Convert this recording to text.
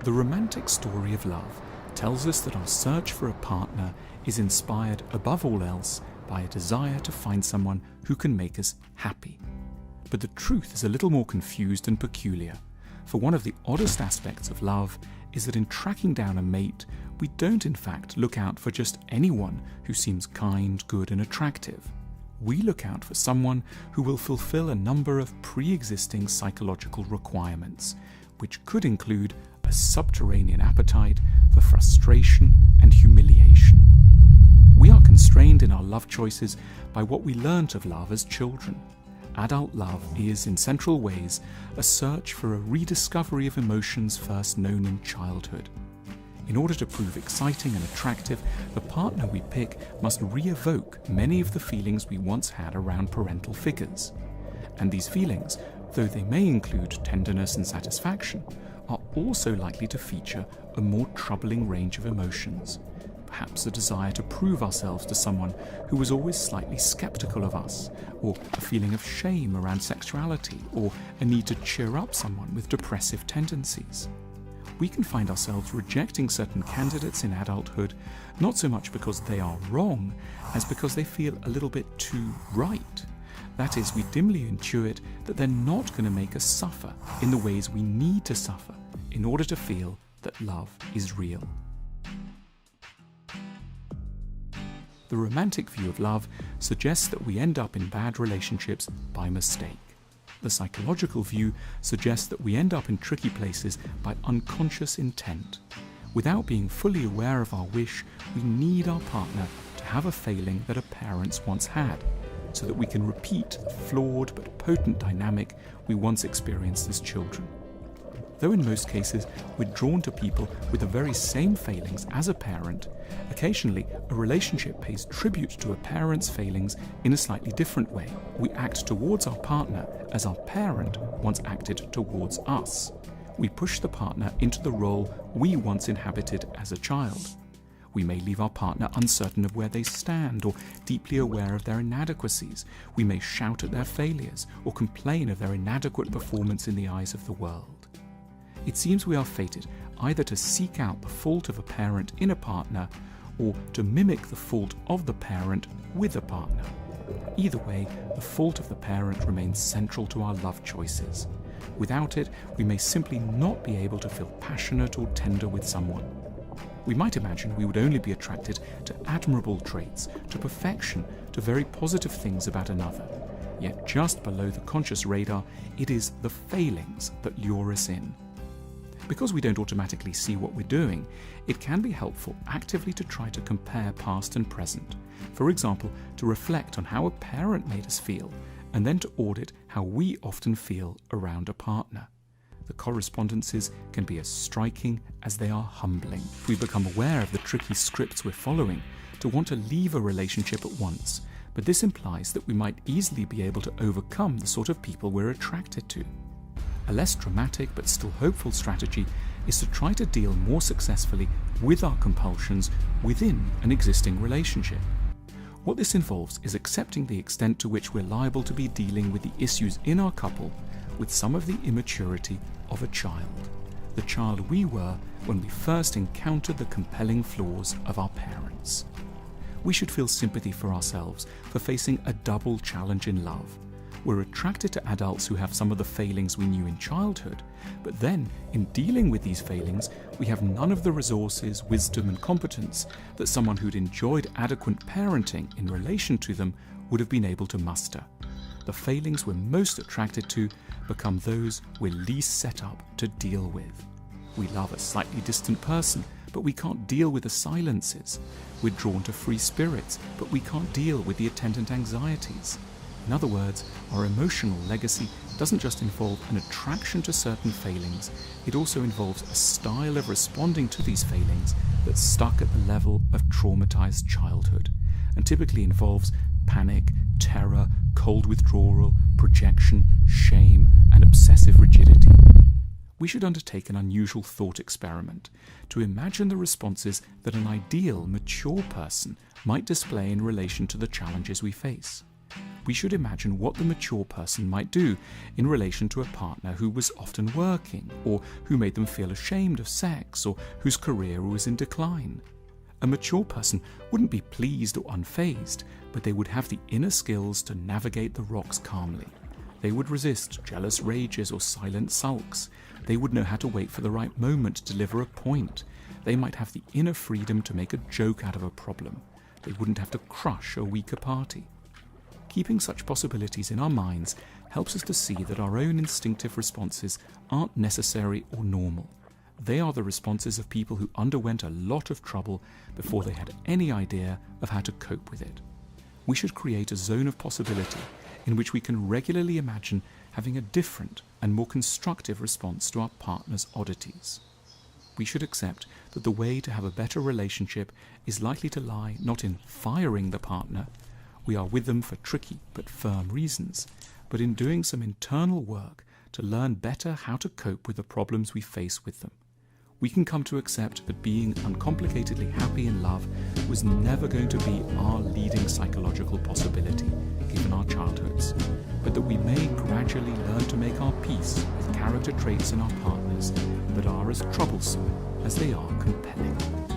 The romantic story of love tells us that our search for a partner is inspired above all else by a desire to find someone who can make us happy. But the truth is a little more confused and peculiar, for one of the oddest aspects of love is that in tracking down a mate, we don't in fact look out for just anyone who seems kind, good and attractive. We look out for someone who will fulfill a number of pre-existing psychological requirements, which could include a subterranean appetite for frustration and humiliation. We are constrained in our love choices by what we learnt of love as children. Adult love is, in central ways, a search for a rediscovery of emotions first known in childhood. In order to prove exciting and attractive, the partner we pick must re-evoke many of the feelings we once had around parental figures. And these feelings, though they may include tenderness and satisfaction, are also likely to feature a more troubling range of emotions. Perhaps a desire to prove ourselves to someone who was always slightly skeptical of us, or a feeling of shame around sexuality, or a need to cheer up someone with depressive tendencies. We can find ourselves rejecting certain candidates in adulthood, not so much because they are wrong, as because they feel a little bit too right. That is, we dimly intuit that they're not going to make us suffer in the ways we need to suffer in order to feel that love is real. The romantic view of love suggests that we end up in bad relationships by mistake. The psychological view suggests that we end up in tricky places by unconscious intent. Without being fully aware of our wish, we need our partner to have a failing that a parent once had, so that we can repeat the flawed but potent dynamic we once experienced as children. Though in most cases we're drawn to people with the very same failings as a parent, occasionally a relationship pays tribute to a parent's failings in a slightly different way. We act towards our partner as our parent once acted towards us. We push the partner into the role we once inhabited as a child. We may leave our partner uncertain of where they stand or deeply aware of their inadequacies. We may shout at their failures or complain of their inadequate performance in the eyes of the world. It seems we are fated either to seek out the fault of a parent in a partner or to mimic the fault of the parent with a partner. Either way, the fault of the parent remains central to our love choices. Without it, we may simply not be able to feel passionate or tender with someone. We might imagine we would only be attracted to admirable traits, to perfection, to very positive things about another. Yet just below the conscious radar, it is the failings that lure us in. Because we don't automatically see what we're doing, it can be helpful actively to try to compare past and present. For example, to reflect on how a parent made us feel, and then to audit how we often feel around a partner. The correspondences can be as striking as they are humbling. We become aware of the tricky scripts we're following to want to leave a relationship at once, but this implies that we might easily be able to overcome the sort of people we're attracted to. A less dramatic but still hopeful strategy is to try to deal more successfully with our compulsions within an existing relationship. What this involves is accepting the extent to which we're liable to be dealing with the issues in our couple with some of the immaturity of a child, the child we were when we first encountered the compelling flaws of our parents. We should feel sympathy for ourselves for facing a double challenge in love. We're attracted to adults who have some of the failings we knew in childhood, but then, in dealing with these failings, we have none of the resources, wisdom and competence that someone who'd enjoyed adequate parenting in relation to them would have been able to muster. The failings we're most attracted to become those we're least set up to deal with. We love a slightly distant person, but we can't deal with the silences. We're drawn to free spirits, but we can't deal with the attendant anxieties. In other words, our emotional legacy doesn't just involve an attraction to certain failings, it also involves a style of responding to these failings that's stuck at the level of traumatized childhood, and typically involves panic, terror, cold withdrawal, projection, shame, and obsessive rigidity. We should undertake an unusual thought experiment to imagine the responses that an ideal, mature person might display in relation to the challenges we face. We should imagine what the mature person might do in relation to a partner who was often working, or who made them feel ashamed of sex, or whose career was in decline. A mature person wouldn't be pleased or unfazed, but they would have the inner skills to navigate the rocks calmly. They would resist jealous rages or silent sulks. They would know how to wait for the right moment to deliver a point. They might have the inner freedom to make a joke out of a problem. They wouldn't have to crush a weaker party. Keeping such possibilities in our minds helps us to see that our own instinctive responses aren't necessary or normal. They are the responses of people who underwent a lot of trouble before they had any idea of how to cope with it. We should create a zone of possibility in which we can regularly imagine having a different and more constructive response to our partner's oddities. We should accept that the way to have a better relationship is likely to lie not in firing the partner, we are with them for tricky but firm reasons, but in doing some internal work to learn better how to cope with the problems we face with them. We can come to accept that being uncomplicatedly happy in love was never going to be our leading psychological possibility, given our childhoods, but that we may gradually learn to make our peace with character traits in our partners that are as troublesome as they are compelling.